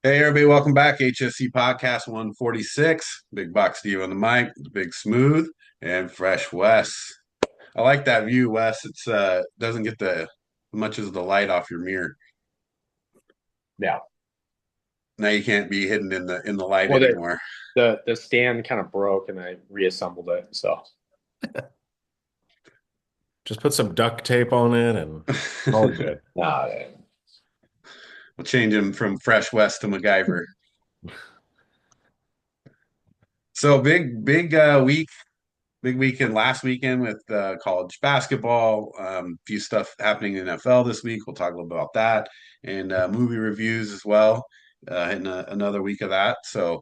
Hey everybody, welcome back. HSC Podcast 146. Big Box Steve on the mic, Big Smooth, and Fresh Wes. I like that view, Wes. It's doesn't get the much as the light off your mirror. Yeah. Now you can't be hidden in the light Well, anymore. the stand kind of broke and I reassembled it. So Just put some duct tape on it and all good. nah, We'll change him from Fresh Wes to MacGyver. So big weekend last weekend with college basketball. Few stuff happening in the NFL this week. We'll talk a little bit about that and movie reviews as well. Hitting another week of that. So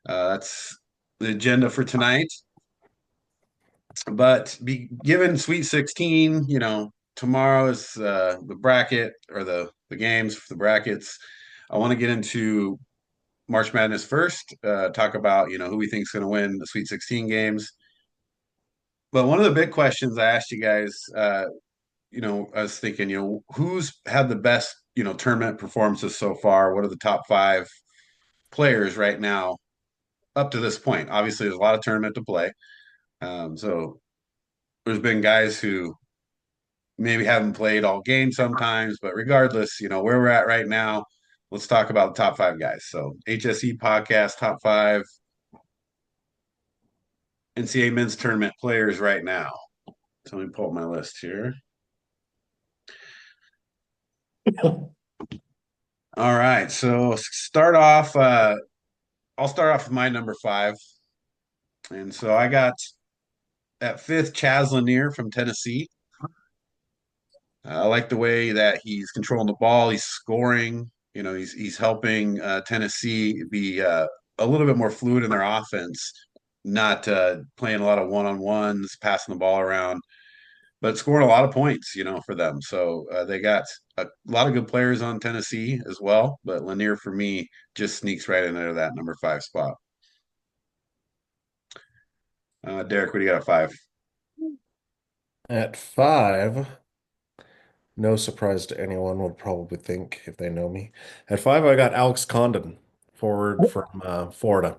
that's the agenda for tonight. But be given Sweet 16, tomorrow is the bracket or the games for the brackets. I want to get into March Madness first. Talk about who we think is going to win the Sweet 16 games. But one of the big questions I asked you guys, I was thinking, who's had the best, tournament performances so far? What are the top five players right now up to this point? Obviously, there's a lot of tournament to play. So there's been guys who maybe haven't played all game sometimes, but regardless, where we're at right now, let's talk about the top five guys. So HSE podcast, top five NCAA men's tournament players right now. So let me pull up my list here. All right. So start off. I'll start off with my number five. And so I got at fifth Chaz Lanier from Tennessee. I like the way that he's controlling the ball. He's scoring. He's helping Tennessee be a little bit more fluid in their offense, not playing a lot of one-on-ones, passing the ball around, but scoring a lot of points, for them. So they got a lot of good players on Tennessee as well. But Lanier for me just sneaks right in there that number five spot. Derek, what do you got at five? At five, no surprise to anyone would probably think if they know me. At five, I got Alex Condon, forward from Florida.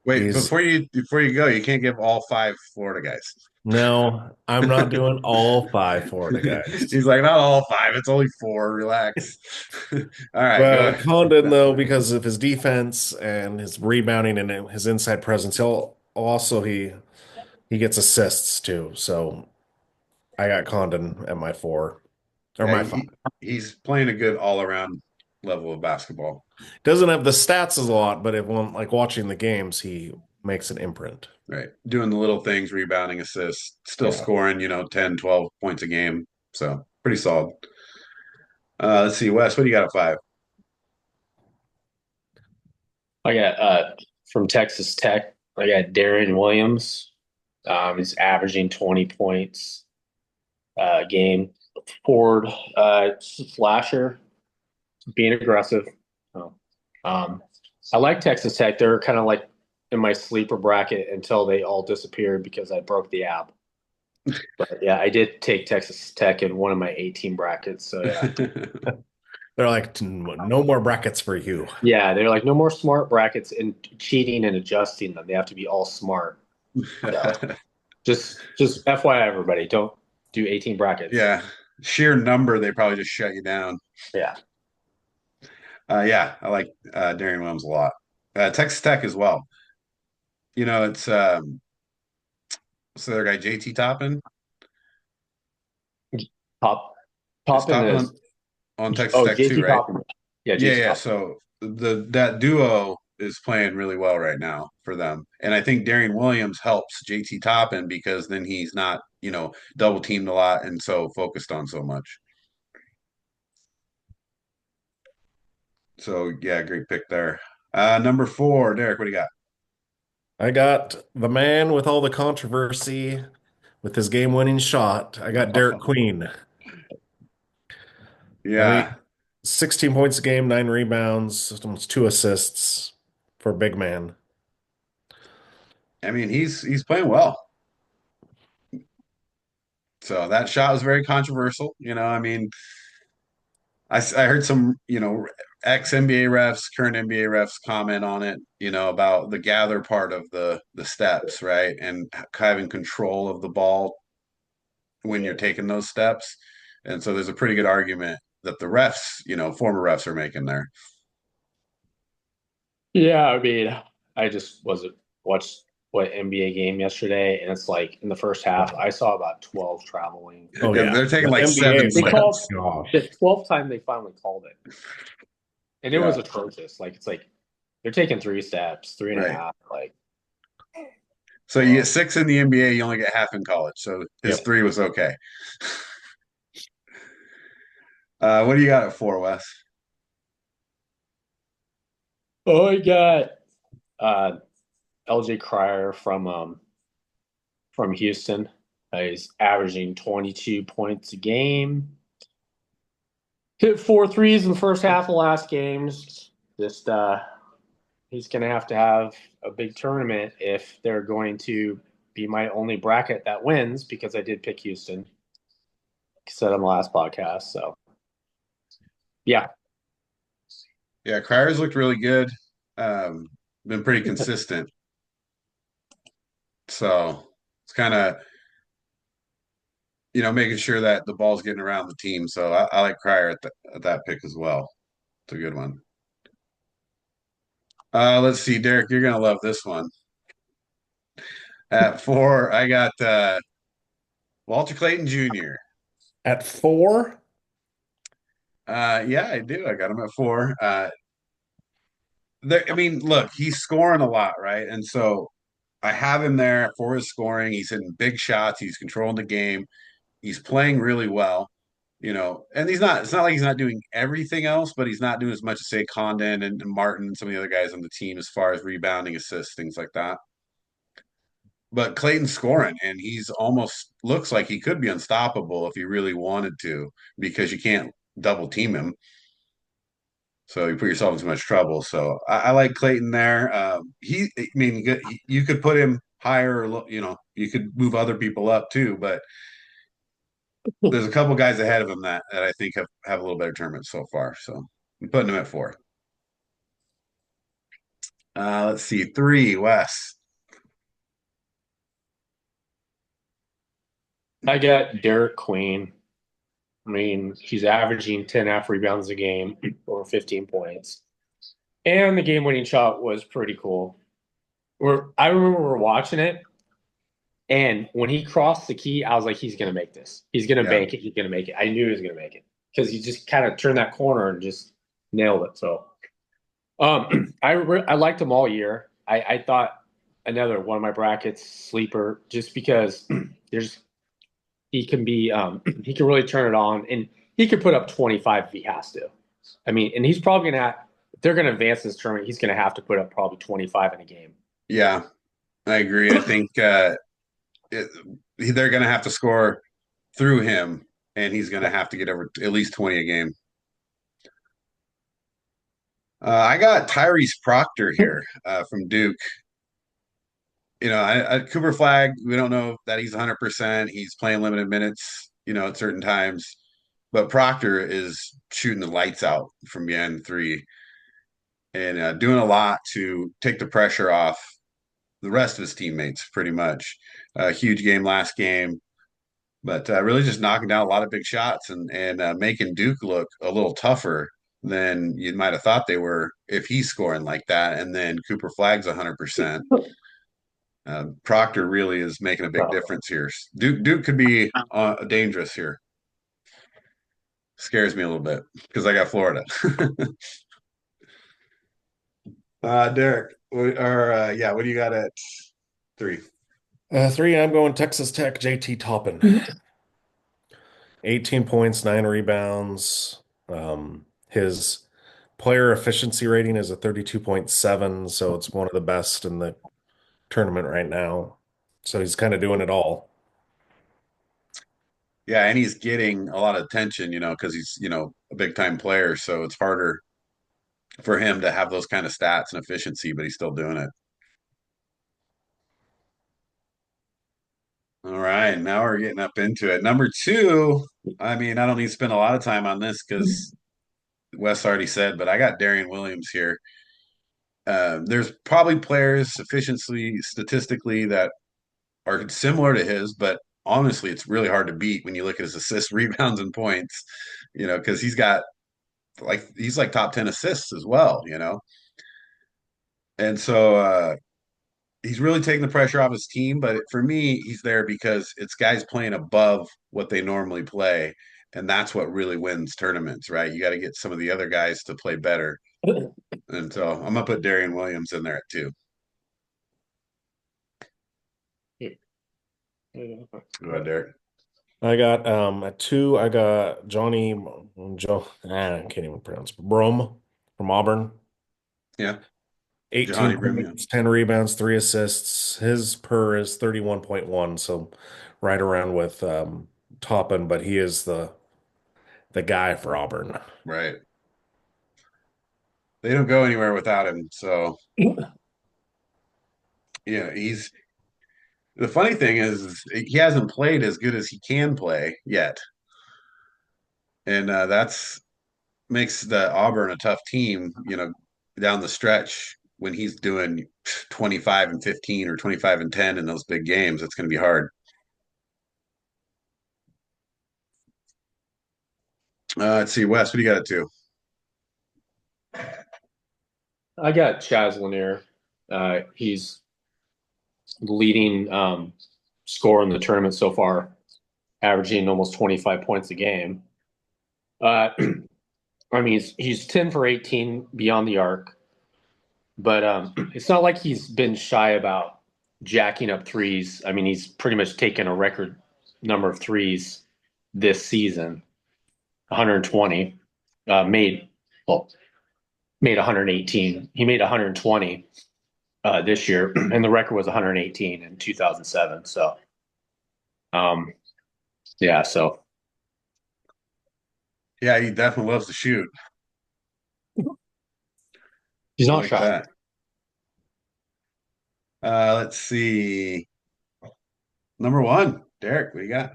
Wait, He's before you go, you can't give all five Florida guys. no, I'm not doing all five Florida guys. He's like, not all five, it's only four. Relax. All right, go But ahead. Condon, though, because of his defense and his rebounding and his inside presence, he gets assists too. So I got Condon at my four or Yeah, my five. he's playing a good all-around level of basketball. Doesn't have the stats as a lot, but if one like watching the games, he makes an imprint. Right. Doing the little things, rebounding, assists, still Yeah. scoring, 10, 12 points a game. So pretty solid. Let's see, Wes, what do you got at five? I got from Texas Tech. I got Darren Williams. He's averaging 20 points a game. Ford, slasher, being aggressive. Oh. Um, I like Texas Tech. They're kind of like in my sleeper bracket until they all disappeared because I broke the app. But yeah, I did take Texas Tech in one of my 18 brackets. So yeah. They're like, no more brackets for you. Yeah, they're like no more smart brackets and cheating and adjusting them. They have to be all smart. So just FYI, everybody, don't do 18 brackets. Yeah. Sheer number, they probably just shut you down. Yeah. Yeah, I like Darian Williams a lot. Texas Tech as well. It's what's the other guy, JT Toppin? Top Is Toppin Toppin is on Texas oh Tech too, JT right? Toppin. Yeah, Yeah, JT yeah. Toppin. So that duo is playing really well right now for them. And I think Darian Williams helps JT Toppin because then he's not, double teamed a lot and so focused on so much. So yeah, great pick there. Number four, Derek, what do you got? I got the man with all the controversy with his game-winning shot. I got Derek Queen. I mean, Yeah. 16 points a game, 9 rebounds, almost 2 assists for a big man. I mean, he's playing well. So that shot was very controversial. I mean, I heard some, ex NBA refs, current NBA refs comment on it, about the gather part of the steps, right? And having control of the ball when you're taking those steps. And so there's a pretty good argument that the refs, former refs are making there. Yeah, I mean, I just wasn't watched what NBA game yesterday, and it's like in the first half, I saw about 12 traveling. Oh yeah, They're taking the like NBA. 7 They My called steps. gosh. the 12th time they finally called it, and it was Yeah, atrocious. Like it's like they're taking 3 steps, three and a right. half. Like, So you get um, 6 in the NBA, you only get half in college. So his Yep. 3 was okay. What do you got at 4, Wes? oh, I got uh, LJ Cryer from Houston. He's averaging 22 points a game. Hit 4 threes in the first half of last games. Just he's going to have a big tournament if they're going to be my only bracket that wins because I did pick Houston. Said on the last podcast. So yeah, Yeah, Cryers looked really good. Um, been pretty consistent. So it's kind of, making sure that the ball's getting around the team. So I like Cryer at that pick as well. It's a good one. Let's see, Derek, you're gonna love this one. At 4, I got Walter Clayton Jr. At 4, Yeah, I do. I got him at 4. I mean, look, he's scoring a lot, right? And so I have him there for his scoring. He's hitting big shots. He's controlling the game. He's playing really well, and it's not like he's not doing everything else, but he's not doing as much as, say, Condon and Martin and some of the other guys on the team as far as rebounding, assists, things like that. But Clayton's scoring, and he's almost looks like he could be unstoppable if he really wanted to, because you can't double team him. So you put yourself in too much trouble. So I like Clayton there. I mean, you could put him higher, or you could move other people up too, but there's a couple guys ahead of him that I think have a little better tournament so far. So I'm putting him at 4. Let's see, 3, Wes. I got Derek Queen. I mean, he's averaging 10 half rebounds a game or 15 points. And the game winning shot was pretty cool. I remember we're watching it, and when he crossed the key, I was like, he's going to make this. He's going to Yeah, bank it. He's going to make it. I knew he was going to make it because he just kind of turned that corner and just nailed it. So I liked him all year. I thought another one of my brackets sleeper just because there's he can be he can really turn it on and he could put up 25 if he has to. I mean, and he's probably gonna if they're gonna advance this tournament, he's gonna have to put up probably 25 in a game. yeah, I agree. I think it, they're going to have to score through him, and he's going to have to get over at least 20 a game. I got Tyrese Proctor here from Duke. Cooper Flag, we don't know that he's 100%. He's playing limited minutes, at certain times. But Proctor is shooting the lights out from behind 3 and doing a lot to take the pressure off the rest of his teammates, pretty much. A huge game last game, but really just knocking down a lot of big shots and making Duke look a little tougher than you might have thought they were if he's scoring like that. And then Cooper Flag's 100%. Proctor really is making a big difference here. Duke could be dangerous here. Scares me a little bit because I got Florida. Derek, what do you got at 3? 3, I'm going Texas Tech, JT Toppin. 18 points, 9 rebounds. His player efficiency rating is a 32.7, so it's one of the best in the tournament right now. So he's kind of doing it all. Yeah, and he's getting a lot of attention, because he's, a big time player. So it's harder for him to have those kind of stats and efficiency, but he's still doing it. All right, now we're getting up into it. Number 2, I mean, I don't need to spend a lot of time on this because Wes already said, but I got Darian Williams here. There's probably players sufficiently statistically that are similar to his, but honestly, it's really hard to beat when you look at his assists, rebounds, and points. Because he's like top 10 assists as well. And so he's really taking the pressure off his team. But for me, he's there because it's guys playing above what they normally play. And that's what really wins tournaments, right? You got to get some of the other guys to play better. And so I'm gonna put Darian Williams in there at 2. Go ahead, Derek. I got at 2, I got I can't even pronounce it. Brom from Auburn. Yeah, 18 Johnny Brim. Yeah. points, 10 rebounds, 3 assists. His per is 31.1, so right around with Toppin, but he is the guy for Auburn. Right. They don't go anywhere without him. So yeah, he's the funny thing is he hasn't played as good as he can play yet, and that's makes the Auburn a tough team. Down the stretch when he's doing 25 and 15 or 25 and 10 in those big games, it's going to be hard. Let's see, Wes, what do you got at 2? I got Chaz Lanier. He's leading scorer in the tournament so far, averaging almost 25 points a game. I mean, he's 10 for 18 beyond the arc, but it's not like he's been shy about jacking up threes. I mean, he's pretty much taken a record number of threes this season, 120. Made 118. He made 120 this year, and the record was 118 in 2007. So, yeah, so Yeah, he definitely loves to shoot. he's I not like shy. that. Let's see. Number 1, Derek, what do you got?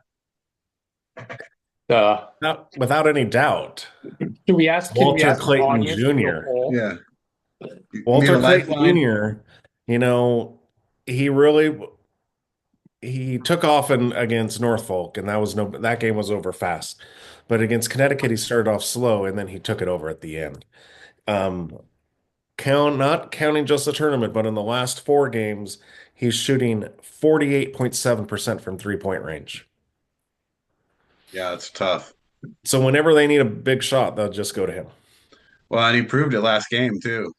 Now, without any doubt, Can we ask? Can we Walter ask the Clayton audience to do a Jr. poll? Yeah. You need Walter a Clayton lifeline? Jr., you know, he really he took off against Norfolk, and that game was over fast. But against Connecticut, he started off slow, and then he took it over at the end. Um, not counting just the tournament, but in the last 4 games, he's shooting 48.7% from 3-point range. Yeah, it's tough. So whenever they need a big shot, they'll just go to him. Well, and he proved it last game too.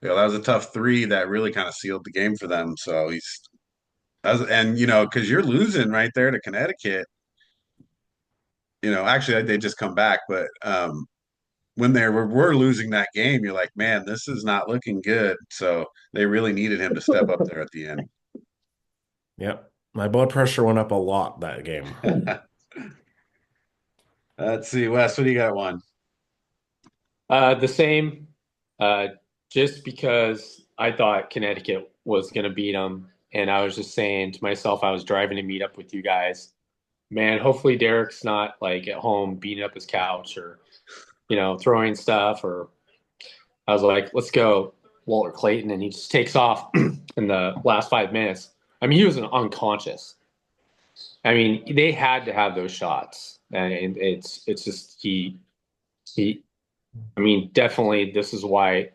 Yeah, that was a tough 3 that really kind of sealed the game for them. So and because you're losing right there to Connecticut. Actually they just come back, but when we're losing that game, you're like, man, this is not looking good. So they really needed him to step up there at the end. Yep. My blood pressure went up a lot that game. Let's see, Wes, what do you got one? The same, uh, just because I thought Connecticut was going to beat them. And I was just saying to myself, I was driving to meet up with you guys. Man, hopefully Derek's not like at home beating up his couch or, throwing stuff. Or I was like, let's go, Walter Clayton. And he just takes off in the last 5 minutes. I mean, he was unconscious. I mean, they had to have those shots. And it's just he I mean, definitely this is why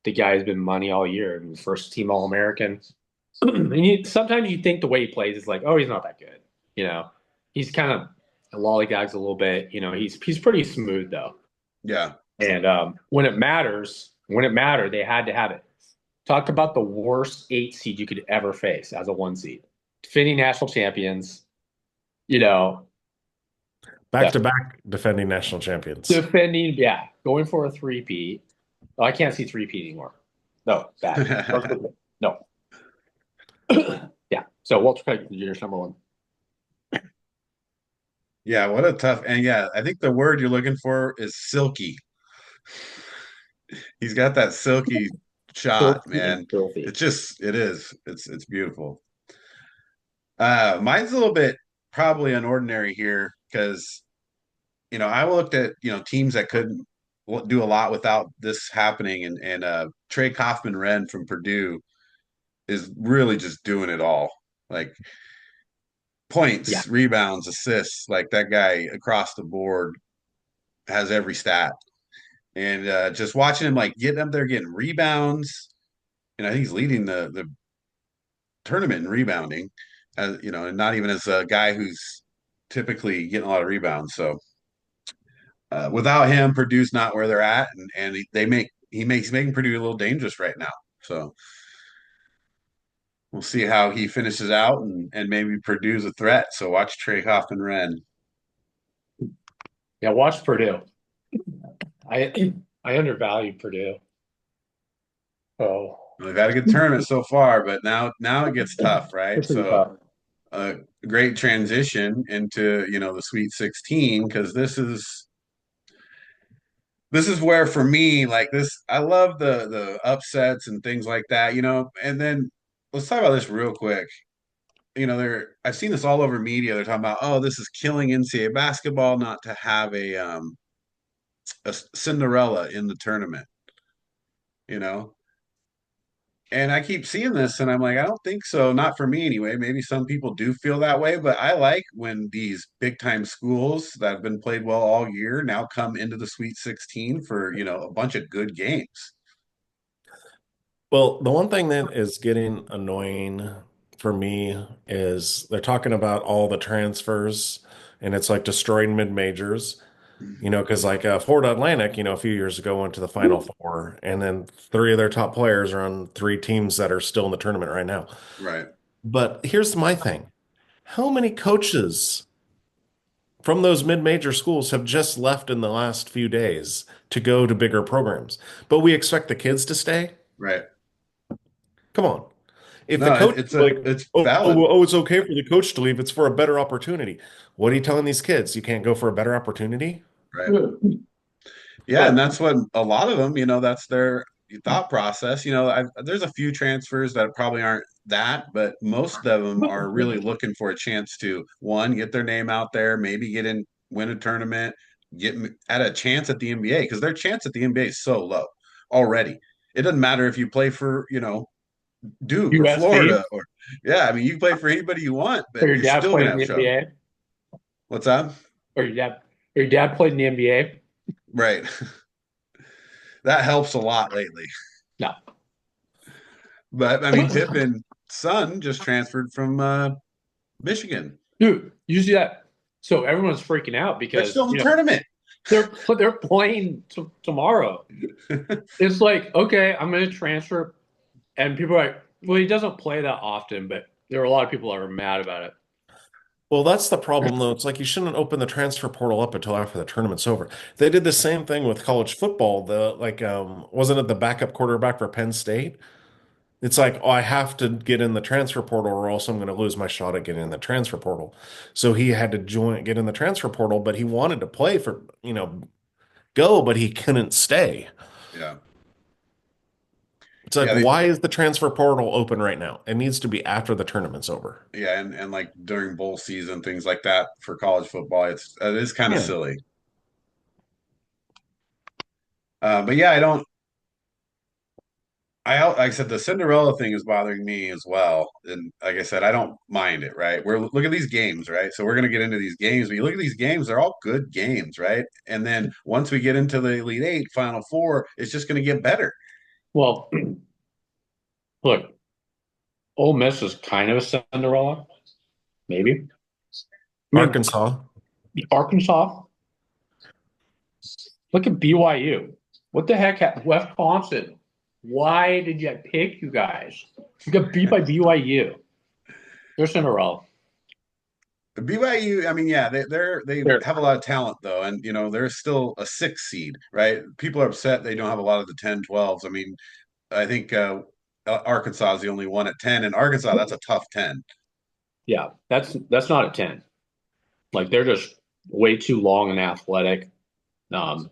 the guy's been money all year. I mean, first team All American. And sometimes you think the way he plays is like, oh, he's not that good. You know, he's kind of lollygags a little bit. He's pretty smooth though. Yeah. And when it mattered, they had to have it. Talk about the worst 8 seed you could ever face as a 1 seed. Defending national champions, you know, Back to back defending national champions. going for a three-peat. Oh, I can't see three-peat anymore. No, bad. No. Yeah. So Walter Clayton Jr. is number 1. Yeah, what a tough, and yeah, I think the word you're looking for is silky. He's got that silky shot, man. Filthy. It is. It's beautiful. Mine's a little bit probably unordinary here because I looked at, teams that couldn't do a lot without this happening, and Trey Kaufman-Renn from Purdue is really just doing it all. Like Yeah. points, rebounds, assists, like that guy across the board has every stat. And just watching him like getting up there, getting rebounds, and I think he's leading the tournament in rebounding, and not even as a guy who's typically getting a lot of rebounds. So without him, Purdue's not where they're at, and he makes making Purdue a little dangerous right now. So we'll see how he finishes out, and maybe Purdue's a threat. So watch Trey Kaufman-Renn. Yeah, watch Purdue. I undervalue Purdue. Oh, They've had a good tournament so far, but now it gets tough, right? it's pretty So tough. a great transition into the Sweet 16, because this is where for me, like this, I love the upsets and things like that, and then let's talk about this real quick. I've seen this all over media. They're talking about, oh, this is killing NCAA basketball not to have a Cinderella in the tournament, you know and I keep seeing this, and I'm like, I don't think so. Not for me anyway. Maybe some people do feel that way, but I like when these big time schools that have been played well all year now come into the Sweet 16 for, a bunch of good games. Well, the one thing that is getting annoying for me is they're talking about all the transfers and it's like destroying mid majors, because like Florida Atlantic, a few years ago went to the Final Four, and then three of their top players are on three teams that are still in the tournament right now. Right, But here's my thing. How many coaches from those mid-major schools have just left in the last few days to go to bigger programs? But we expect the kids to stay? right. Come on. If the No, coach is like, it's well, valid, it's okay for the coach to leave, it's for a better opportunity. What are you telling these kids? You can't go for a better opportunity? right? Yeah, and that's what a lot of them, that's their thought process. There's a few transfers that probably aren't that, but most of them are really looking for a chance to, one, get their name out there, maybe win a tournament, at a chance at the NBA, because their chance at the NBA is so low already. It doesn't matter if you play for, Duke or Florida, USC or yeah, I mean, you play for anybody you want, or but your you're dad still played gonna in have the trouble. NBA What's that? or your dad played in the NBA. Right. That helps a lot lately. No, But I mean, Pippen son just transferred from Michigan. dude, you see that? So everyone's freaking out They're because still in the tournament. they're playing tomorrow. It's like, okay, I'm going to transfer, and people are like, well, he doesn't play that often, but there are a lot of people that are mad about it. Well, that's the problem, though. It's like you shouldn't open the transfer portal up until after the tournament's over. They did the same thing with college football. Wasn't it the backup quarterback for Penn State? It's like, oh, I have to get in the transfer portal or else I'm going to lose my shot at getting in the transfer portal. So he had to get in the transfer portal, but he wanted to play go, but he couldn't stay. Yeah. It's like, Yeah, why is the transfer portal open right now? It needs to be after the tournament's over. and like during bowl season, things like that for college football, it is kind of Yeah. silly. But yeah, I don't. Like I said, the Cinderella thing is bothering me as well. And like I said, I don't mind it, right? Look at these games, right? So we're gonna get into these games, but you look at these games, they're all good games, right? And then once we get into the Elite Eight, Final Four, it's just gonna get better. Well, look, Ole Miss is kind of a Cinderella, maybe. I mean, Arkansas. Arkansas. Look at BYU. What the heck, Wisconsin? Why did you pick you guys? You got beat by BYU. They're Cinderella. The BYU, I mean, yeah, they They're have a lot of talent though, and they're still a 6 seed, right? People are upset they don't have a lot of the 10, 12s. I mean, I think Arkansas is the only one at 10, and Arkansas, that's a tough 10. Yeah, that's not a 10. Like they're just way too long and athletic. Um,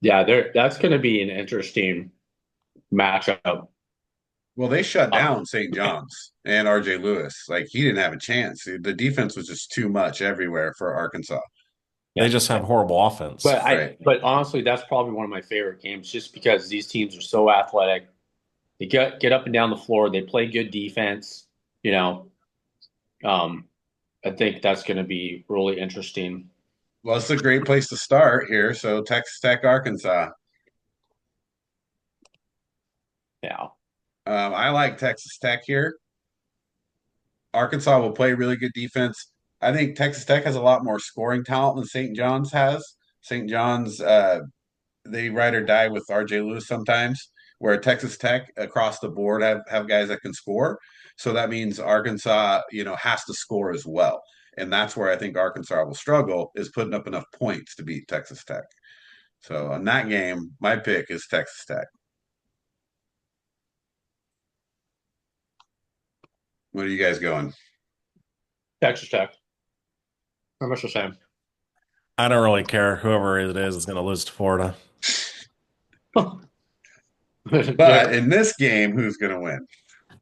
yeah, that's going to be an interesting matchup. Well, they shut Uh, down St. John's and RJ Lewis. Like he didn't have a chance. The defense was just too much everywhere for Arkansas. They Yeah. just have horrible offense. Right. But honestly, that's probably one of my favorite games, just because these teams are so athletic. They get up and down the floor. They play good defense. You know, um, I think that's going to be really interesting. Well, it's a great place to start here. So Texas Tech, Arkansas. Yeah. I like Texas Tech here. Arkansas will play really good defense. I think Texas Tech has a lot more scoring talent than St. John's has. St. John's, they ride or die with RJ Lewis sometimes, where Texas Tech across the board have guys that can score. So that means Arkansas, has to score as well. And that's where I think Arkansas will struggle is putting up enough points to beat Texas Tech. So in that game, my pick is Texas Tech. What are you guys going? Texas Tech. How much the same? I don't really care. Whoever it is going to lose to Florida. But in this game, who's going to win?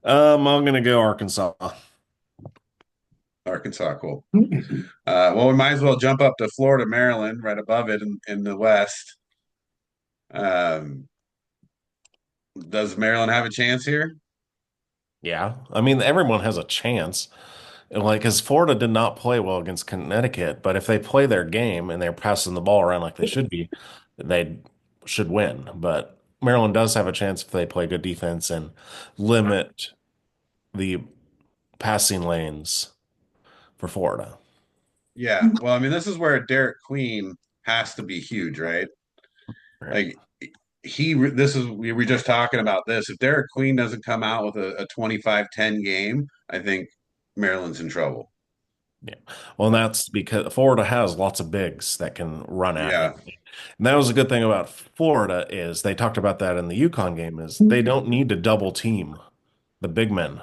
I'm going to go Arkansas. Arkansas, cool. Well, we might as well jump up to Florida, Maryland, right above it in the West. Um, does Maryland have a chance here? Yeah. I mean, everyone has a chance. Like, as Florida did not play well against Connecticut, but if they play their game and they're passing the ball around like they should be, they should win. But Maryland does have a chance if they play good defense and limit the passing lanes for Florida. Yeah. Well, I mean, this is where Derek Queen has to be huge, right? Right. Like this is we were just talking about this. If Derek Queen doesn't come out with a 25-10 game, I think Maryland's in trouble. Yeah. Well, and that's because Florida has lots of bigs that can run at you. Yeah, And that was a good thing about Florida is they talked about that in the UConn game is they don't need to double team the big men.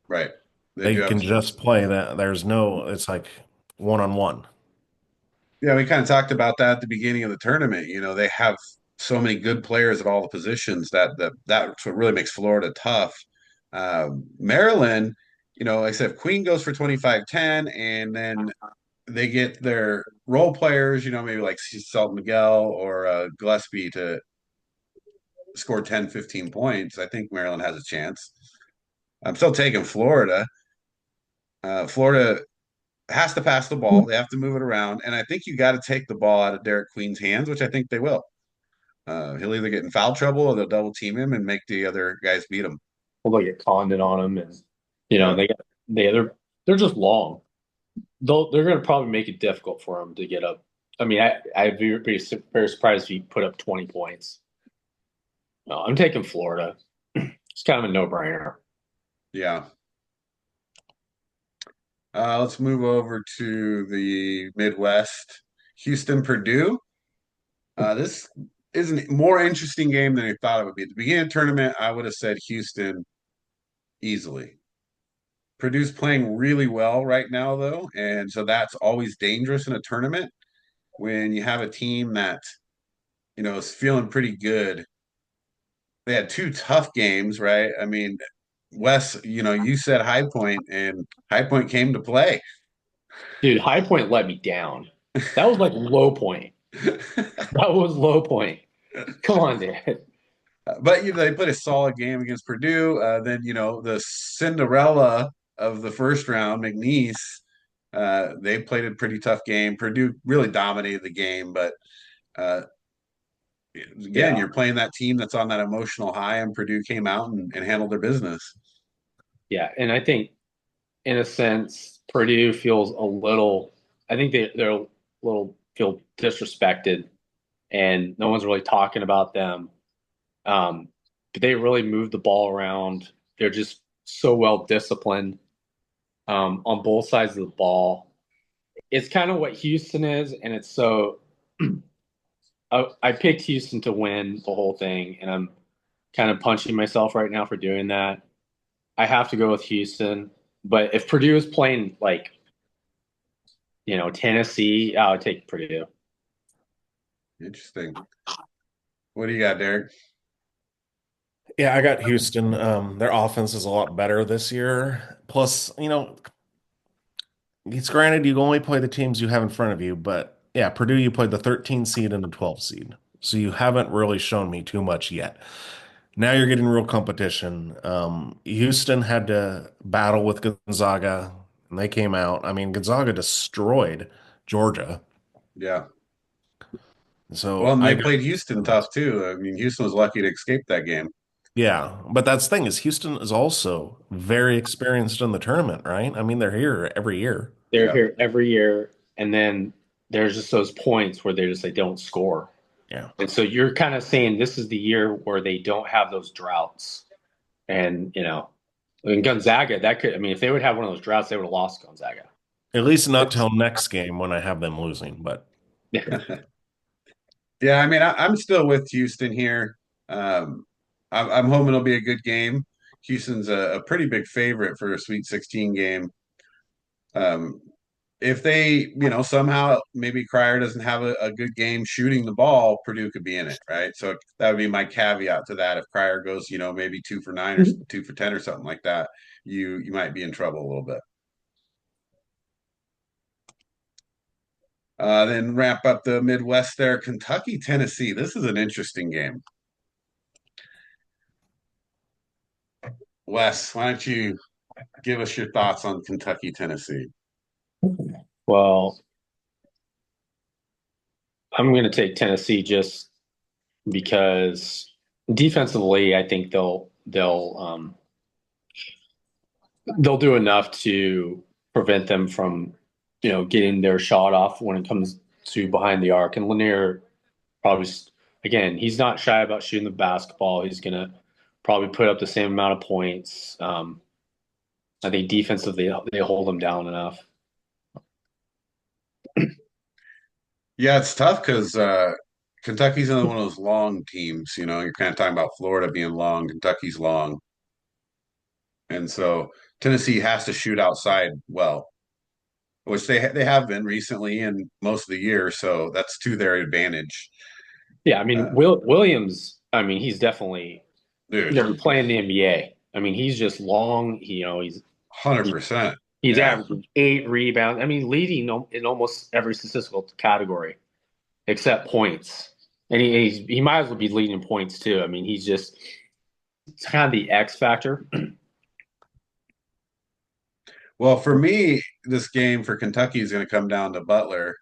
right. They do They have can just play that. There's no, it's like one on one. Yeah, we kind of talked about that at the beginning of the tournament. They have so many good players at all the positions that's what really makes Florida tough. Maryland, like I said, if Queen goes for 25-10 and then they get their role players, maybe like Salt Miguel or Gillespie to score 10, 15 points, I think Maryland has a chance. I'm still taking Florida. Florida has to pass the ball. They have to move it around. And I think you got to take the ball out of Derek Queen's hands, which I think they will. He'll either get in foul trouble or they'll double team him and make the other guys beat him. Well, they get Condon on them, and Yeah. they're just long. They're going to probably make it difficult for them to get up. I mean, I'd be very surprised if he put up 20 points. No, I'm taking Florida. It's kind of a no-brainer. Yeah. Let's move over to the Midwest. Houston, Purdue. This is a more interesting game than I thought it would be. At the beginning of the tournament, I would have said Houston easily. Purdue's playing really well right now, though, and so that's always dangerous in a tournament when you have a team that is feeling pretty good. They had two tough games, right? I mean, Wes, you said High Point, and High Point came to play. Dude, High Point let me down. That was like low point. That was low point. Come on, dude. But they played a solid game against Purdue. Then the Cinderella of the first round, McNeese. They played a pretty tough game. Purdue really dominated the game, but uh, again, Yeah. you're playing that team that's on that emotional high, and Purdue came out and handled their business. Yeah. And I think, in a sense, Purdue feels a little, I think they're a little feel disrespected, and no one's really talking about them. But they really move the ball around. They're just so well disciplined on both sides of the ball. It's kind of what Houston is, and it's so. I picked Houston to win the whole thing, and I'm kind of punching myself right now for doing that. I have to go with Houston, but if Purdue is playing like Tennessee, I would take Purdue. Interesting. What do you got, Derek? Yeah, I got Houston. Their offense is a lot better this year. Plus, it's granted you only play the teams you have in front of you, but yeah, Purdue, you played the 13 seed and the 12 seed. So you haven't really shown me too much yet. Now you're getting real competition. Houston had to battle with Gonzaga, and they came out. I mean, Gonzaga destroyed Georgia. Yeah. Well, So and I they got, played Houston tough too. I mean, Houston was lucky to escape that game. yeah, but that's the thing is Houston is also very experienced in the tournament, right? I mean, they're here every year. They're Yeah. here every year, and then there's just those points where they don't score. Yeah. And so you're kind of saying this is the year where they don't have those droughts. And, in Gonzaga, that could, I mean, if they would have one of those droughts, they would have lost Gonzaga. At least not It's, till next game when I have them losing, but Yeah, I mean, I'm still with Houston here. I'm hoping it'll be a good game. Houston's a pretty big favorite for a Sweet 16 game. Um, if they, somehow maybe Cryer doesn't have a good game shooting the ball, Purdue could be in it, right? So that would be my caveat to that. If Cryer goes, maybe 2 for 9 or 2 for 10 or something like that, you might be in trouble a little bit. Then wrap up the Midwest there. Kentucky, Tennessee. This is an interesting game. Wes, why don't you give us your thoughts on Kentucky, Tennessee? well, I'm going to take Tennessee just because defensively, I think they'll do enough to prevent them from, getting their shot off when it comes to behind the arc. And Lanier probably, again, he's not shy about shooting the basketball. He's gonna probably put up the same amount of points. I think defensively they hold him down enough. Yeah, it's tough because Kentucky's another one of those long teams. You're kind of talking about Florida being long, Kentucky's long, and so Tennessee has to shoot outside well, which they have been recently and most of the year. So that's to their advantage. Yeah, I mean Uh, Williams. I mean he's definitely Dude, playing the NBA. I mean he's just long. He, 100%. he's Yeah. averaging 8 rebounds. I mean leading in almost every statistical category except points. And he might as well be leading in points too. I mean he's just it's kind of the X factor. Well, for me, this game for Kentucky is going to come down to Butler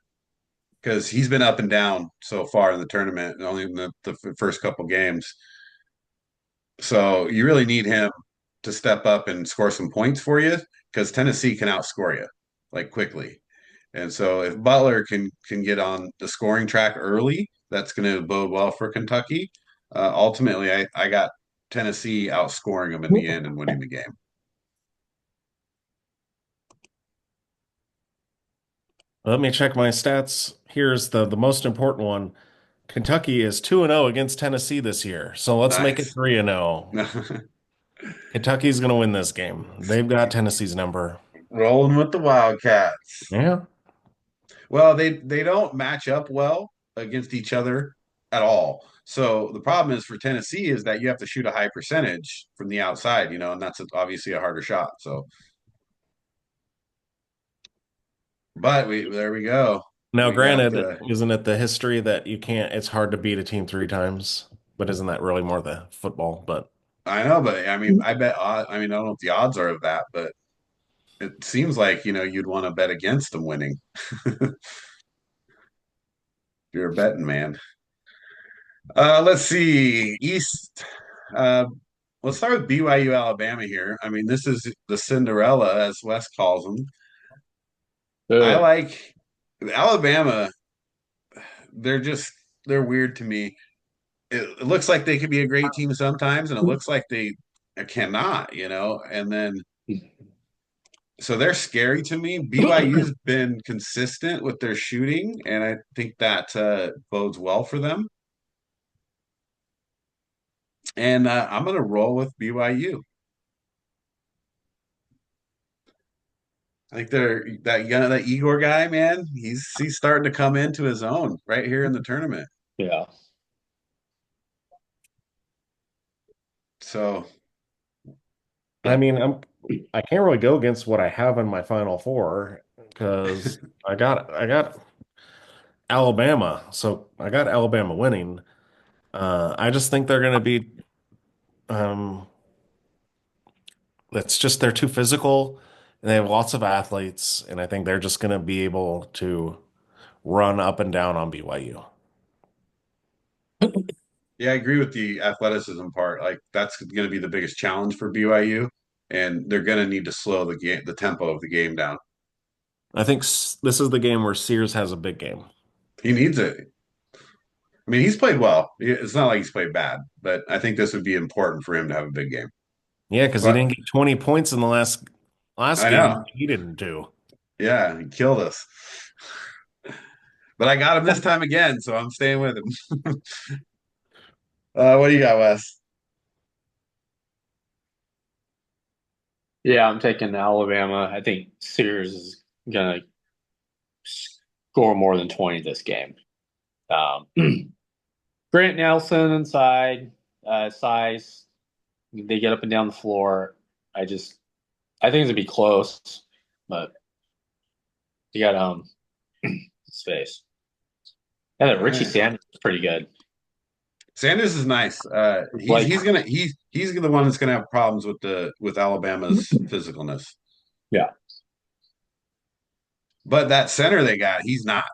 because he's been up and down so far in the tournament, only in the first couple games. So you really need him to step up and score some points for you because Tennessee can outscore you like quickly. And so if Butler can get on the scoring track early, that's going to bode well for Kentucky. Ultimately, I got Tennessee outscoring them in the end and winning the game. let me check my stats. Here's the most important one. Kentucky is 2-0 against Tennessee this year. So let's make it Nice. 3-0. Kentucky's going to win this game. They've got Tennessee's number. Rolling with the Wildcats. Yeah. Well, they don't match up well against each other at all. So the problem is for Tennessee is that you have to shoot a high percentage from the outside, and that's obviously a harder shot. So, but there we go. Now, We got granted, isn't it the history that you can't, it's hard to beat a team 3 times, but isn't that really more the football? But I know, but I mean, I bet. I mean, I don't know what the odds are of that, but it seems like you'd want to bet against them winning. You're a betting man. Let's see. East. Uh, let's start with BYU Alabama here. I mean, this is the Cinderella, as Wes calls them. I Ugh. like Alabama. They're just they're weird to me. It looks like they could be a great team sometimes, and it looks like they cannot. And then so they're scary to me. BYU's been consistent with their shooting, and I think that bodes well for them. And I'm going to roll with BYU. I think that Igor guy, man. He's starting to come into his own right here in the tournament. Yeah. So I mean, I can't really go against what I have in my final four because I got Alabama. So I got Alabama winning. I just think they're going to be, um, it's just they're too physical and they have lots of athletes. And I think they're just going to be able to run up and down on BYU. Yeah, I agree with the athleticism part. Like that's going to be the biggest challenge for BYU, and they're going to need to slow the tempo of the game down. I think this is the game where Sears has a big game. He needs it. I mean, he's played well. It's not like he's played bad, but I think this would be important for him to have a big game. Yeah, because he But didn't get 20 points in the last I game. know, He didn't do. yeah, he killed us. But I got him this time again, so I'm staying with him. What do you got, Wes? Yeah, I'm taking Alabama. I think Sears is gonna score more than 20 this game. Um, Grant Nelson inside, size. They get up and down the floor. I think it's gonna be close, but you got his face. Yeah, that All Richie right. Sanders is pretty good. Sanders is nice. He's Like, he's gonna he's the one that's gonna have problems with Alabama's physicalness. yeah, But that center they got, he's not.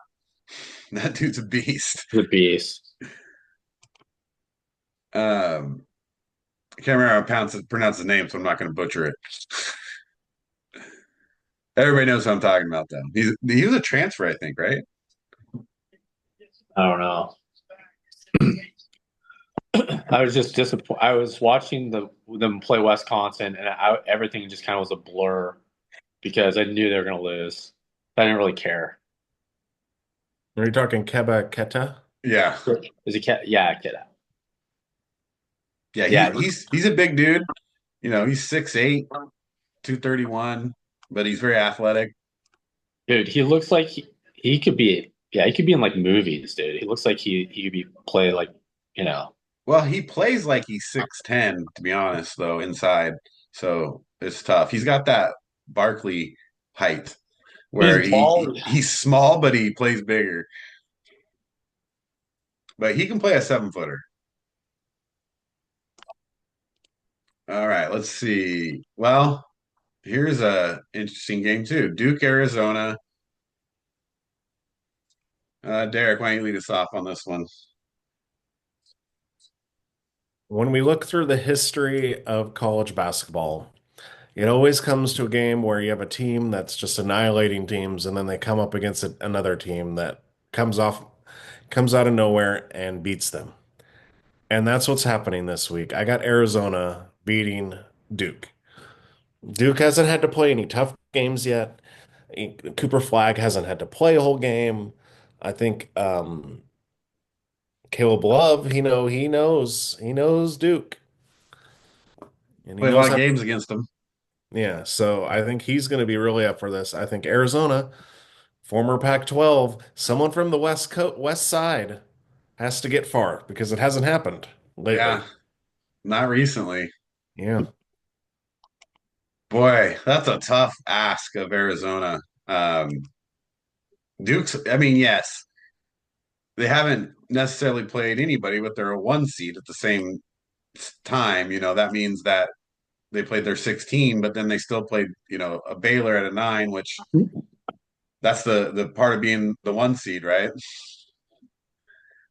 That dude's a beast. the beast. I can't remember how to pronounce his name, so I'm not going to butcher it. Everybody knows what I'm talking about, though. He was a transfer, I think, right? I don't know. I was just disappointed. I was watching them play Wisconsin, and everything just kind of was a blur because I knew they were going to lose. I didn't really care. Are you talking Keba Keta? Yeah, Is he cat? Yeah, kid. yeah. Yeah, He's a big dude. You know, he's 6'8", 231, but he's very athletic. dude, he looks like he could be. Yeah, he could be in like movies, dude. He looks like he could be play like you know. Well, he plays like he's 6'10", to be honest, though, inside. So it's tough. He's got that Barkley height where He's bald. he's small, but he plays bigger. But he can play a 7-footer. All right, let's see. Well, here's a interesting game too. Duke, Arizona. Derek, why don't you lead us off on this one? When we look through the history of college basketball, it always comes to a game where you have a team that's just annihilating teams, and then they come up against another team that comes out of nowhere and beats them. And that's what's happening this week. I got Arizona beating Duke. Duke hasn't had to play any tough games yet. Cooper Flag hasn't had to play a whole game. I think Caleb Love, he knows Duke, and he Played a lot knows of how. games against them. Yeah, so I think he's going to be really up for this. I think Arizona, former Pac-12, someone from the West Side, has to get far because it hasn't happened Yeah, lately. not recently. Yeah. Boy, that's a tough ask of Arizona. Duke's, I mean, yes, they haven't necessarily played anybody, but they're a 1 seed at the same time. You know, that means that they played their 16, but then they still played, a Baylor at a 9, which that's the part of being the 1 seed, right?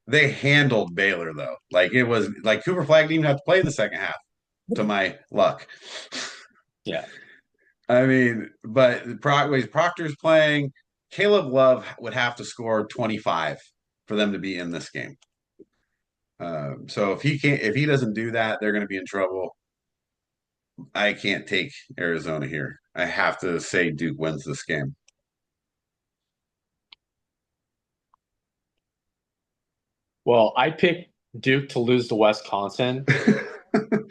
They handled Baylor though. Like it was like Cooper Flag didn't even have to play the second half, to my luck. Yeah, I mean, but Proctor's playing, Caleb Love would have to score 25 for them to be in this game. So if he doesn't do that, they're going to be in trouble. I can't take Arizona here. I have to say Duke wins this game. well, I picked Duke to lose to Wisconsin,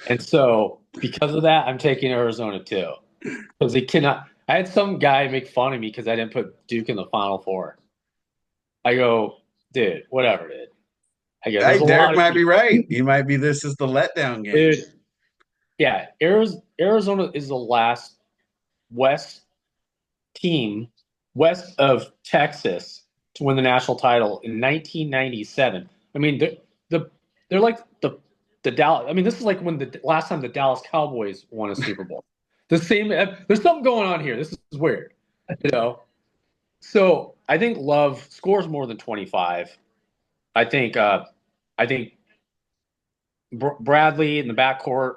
and so because of that, I'm taking Arizona too. Because they cannot. I had some guy make fun of me because I didn't put Duke in the Final Four. I go, dude, whatever, dude. I go, there's Hey, a Derek lot of might be people, right. He might be this is the letdown game. dude. Yeah, Arizona is the last West team west of Texas to win the national title in 1997. I mean, the they're like the Dallas. I mean, this is like when the last time the Dallas Cowboys won a Super Bowl. The same. There's something going on here. This is weird, you know. So I think Love scores more than 25. I think. I think Bradley in the backcourt.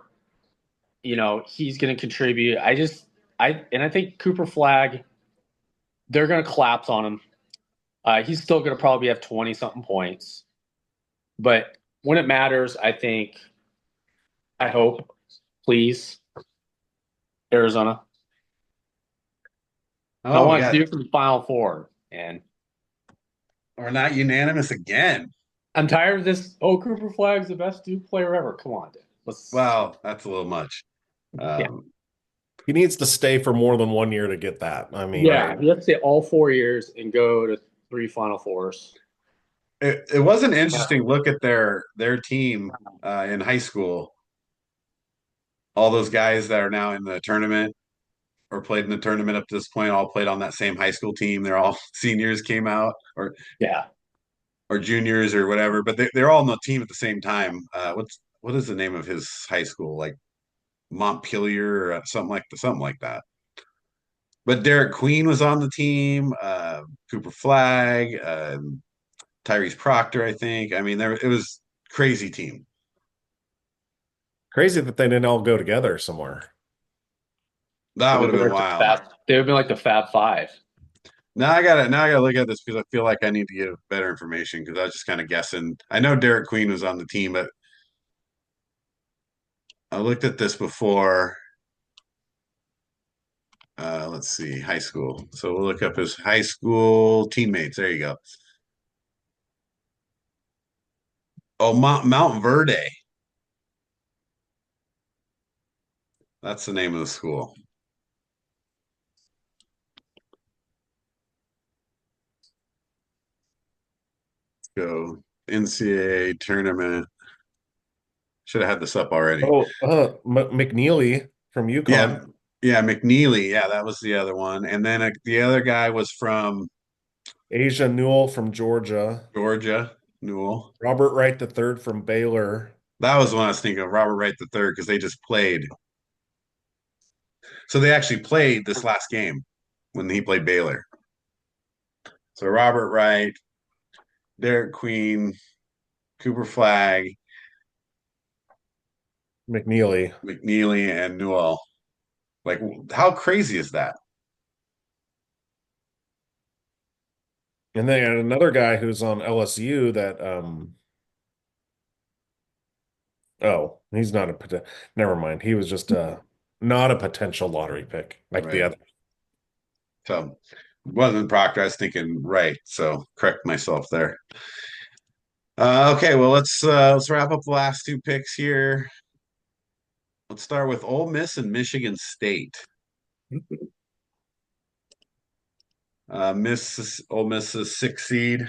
He's going to contribute. I think Cooper Flag. They're going to collapse on him. He's still going to probably have 20 something points. But when it matters, I hope, please, Arizona. I Oh, we want to got see it from the Final Four. And we're not unanimous again. I'm tired of this. Oh, Cooper Flag's the best Duke player ever. Come on, dude. Well, that's a little much. Yeah. He needs to stay for more than 1 year to get that. I mean, Yeah, you have to stay all 4 years and go to 3 Final Fours. It was an interesting look at their team in high school. All those guys that are now in the tournament or played in the tournament up to this point all played on that same high school team. They're all seniors came out Yeah. or juniors or whatever, but they're all on the team at the same time. What is the name of his high school? Like Montpelier or something like that. But Derek Queen was on the team, Cooper Flag, Tyrese Proctor, I think. I mean, it was crazy team. crazy that they didn't all go together somewhere. That would have been wild. They would have been like the Fab Five. Now I gotta look at this because I feel like I need to get better information because I was just kind of guessing. I know Derek Queen was on the team, but I looked at this before. Let's see, high school. So we'll look up his high school teammates. There you go. Oh, Mount Verde. That's the name of the school. Go NCAA tournament. Should have had this up already. Oh, McNeely from UConn. Yeah, McNeely. Yeah, that was the other one. And then the other guy was from Asia Newell from Georgia. Georgia, Newell. Robert Wright III from Baylor. That was the one I was thinking of, Robert Wright III, because they just played. So they actually played this last game when he played Baylor. So Robert Wright, Derek Queen, Cooper Flag, McNeely, and Newell. Like, how crazy is that? And then another guy who's on LSU that oh, he's not a never mind. He was just not a potential lottery pick like the Right. other. So wasn't Proctor. I was thinking right. So correct myself there. Okay, well let's wrap up the last two picks here. Let's start with Ole Miss and Michigan State. Ole Miss is 6th seed.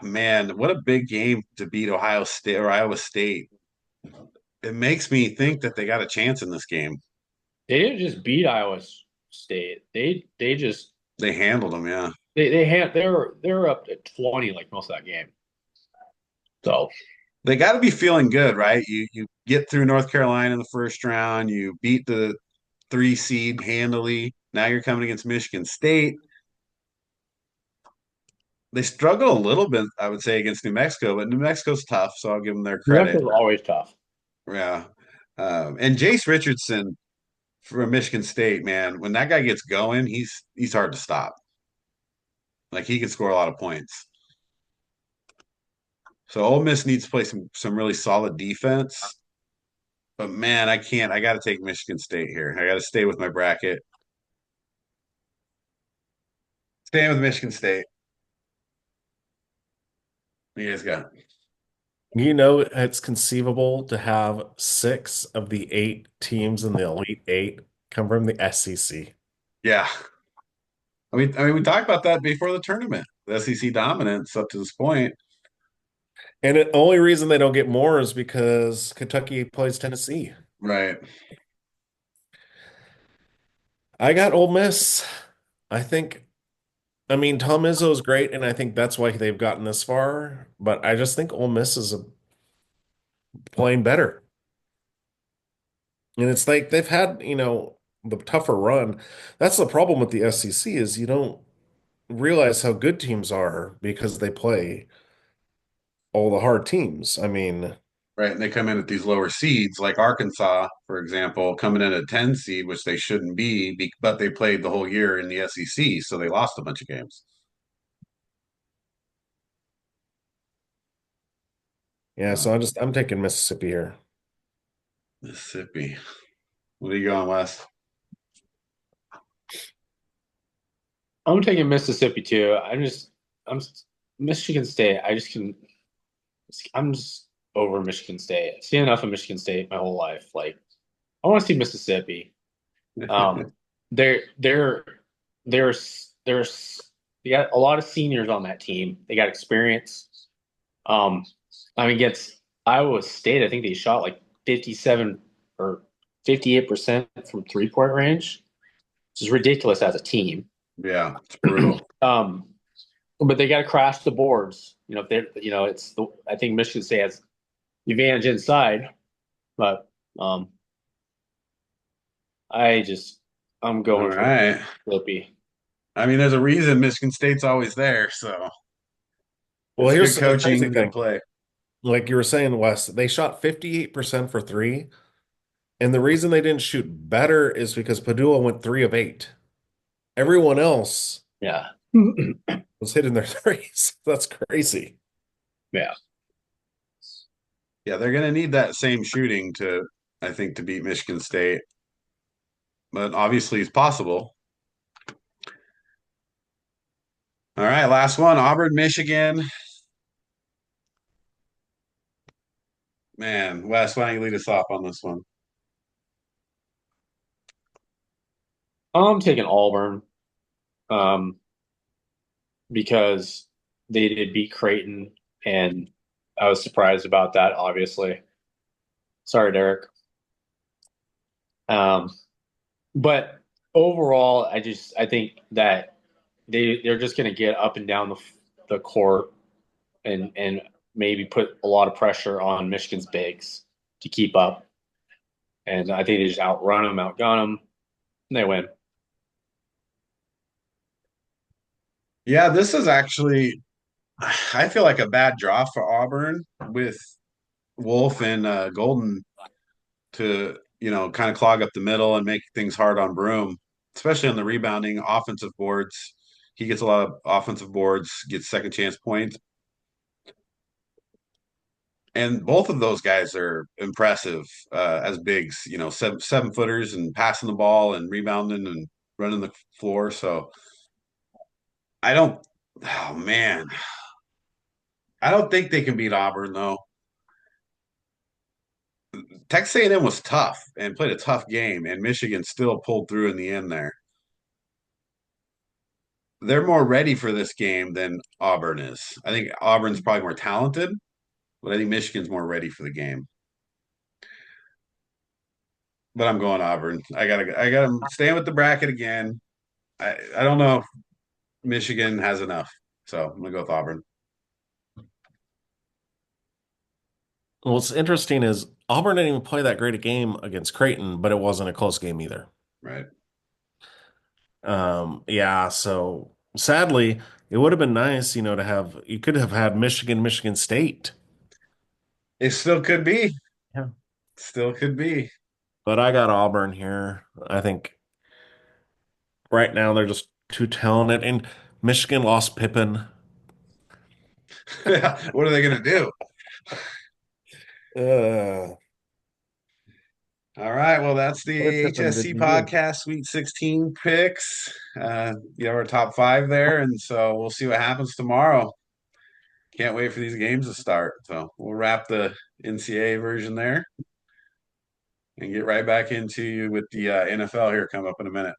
Man, what a big game to beat Ohio State or Iowa State. It makes me think that they got a chance in this game. They didn't just beat Iowa State. They handled them, yeah. They're up to 20 like most of that game. So they got to be feeling good, right? You get through North Carolina in the first round, you beat the 3 seed handily. Now you're coming against Michigan State. They struggle a little bit, I would say, against New Mexico, but New Mexico's tough, so I'll give them their credit. New Mexico's always tough. Yeah. And Jace Richardson from Michigan State, man, when that guy gets going, he's hard to stop. Like he can score a lot of points. So Ole Miss needs to play some really solid defense. But man, I can't. I got to take Michigan State here. I got to stay with my bracket. Staying with Michigan State. You guys got. You know, it's conceivable to have 6 of the 8 teams in the Elite Eight come from the SEC. Yeah. I mean, we talked about that before the tournament. The SEC dominance up to this point. And the only reason they don't get more is because Kentucky plays Tennessee. Right. I got Ole Miss. I think, I mean, Tom Izzo's great, and I think that's why they've gotten this far. But I just think Ole Miss is playing better. And it's like they've had, the tougher run. That's the problem with the SEC is you don't realize how good teams are because they play all the hard teams. I mean, Right. And they come in at these lower seeds, like Arkansas, for example, coming in at 10 seed, which they shouldn't but they played the whole year in the SEC, so they lost a bunch of games. yeah, so I'm taking Mississippi here. Mississippi. What are you going, Wes? I'm taking Mississippi too. I'm Michigan State. I'm just over Michigan State. I've seen enough of Michigan State my whole life. Like, I want to see Mississippi. Um, they're there's they got a lot of seniors on that team. They got experience. Um, I mean, against Iowa State, I think they shot like 57 or 58% from 3-point range, which is ridiculous as a team. Yeah, it's brutal. But they got to crash the boards. If they, I think Michigan State has the advantage inside, but I just I'm All going for right. Flippy. I mean, there's a reason Michigan State's always there, so Well, it's here's good the crazy coaching, good thing. play. Like you were saying, Wes, they shot 58% for three. And the reason they didn't shoot better is because Padua went 3 of 8. Everyone else Yeah, was hitting their threes. That's crazy. yeah. Yeah, they're going to need that same shooting I think, to beat Michigan State, but obviously it's possible. All right, last one, Auburn, Michigan. Man, Wes, why don't you lead us off on this one? I'm taking Auburn um, because they did beat Creighton, and I was surprised about that. Obviously, sorry, Derek. Um, but overall, I think that they're just going to get up and down the court and maybe put a lot of pressure on Michigan's bigs to keep up. And I think they just outrun them, outgun them, and they win. Yeah, this is actually, I feel like a bad draw for Auburn with Wolf and Golden to, kind of clog up the middle and make things hard on Broom, especially on the rebounding offensive boards. He gets a lot of offensive boards, gets second chance points. And both of those guys are impressive as bigs, 7 footers and passing the ball and rebounding and running the floor. So I don't, oh man, I don't think they can beat Auburn though. Texas A&M was tough and played a tough game, and Michigan still pulled through in the end there. They're more ready for this game than Auburn is. I think Auburn's probably more talented, but I think Michigan's more ready for the game. But I'm going Auburn. I gotta stay with the bracket again. I don't know if Michigan has enough, so I'm gonna go with Auburn. What's interesting is Auburn didn't even play that great a game against Creighton, but it wasn't a close game either. Right. Yeah, so sadly, it would have been nice, to have you could have had Michigan, Michigan State. It still could be. Yeah. Still could be. But I got Auburn here. I think right now they're just too talented. And Michigan lost Pippen. What are they gonna do? Uh, All right. Well, that's the what did Pippen HSC did to you? podcast Sweet 16 picks. You have our top five there, and so we'll see what happens tomorrow. Can't wait for these games to start. So we'll wrap the NCAA version there and get right back into you with the NFL here coming up in a minute.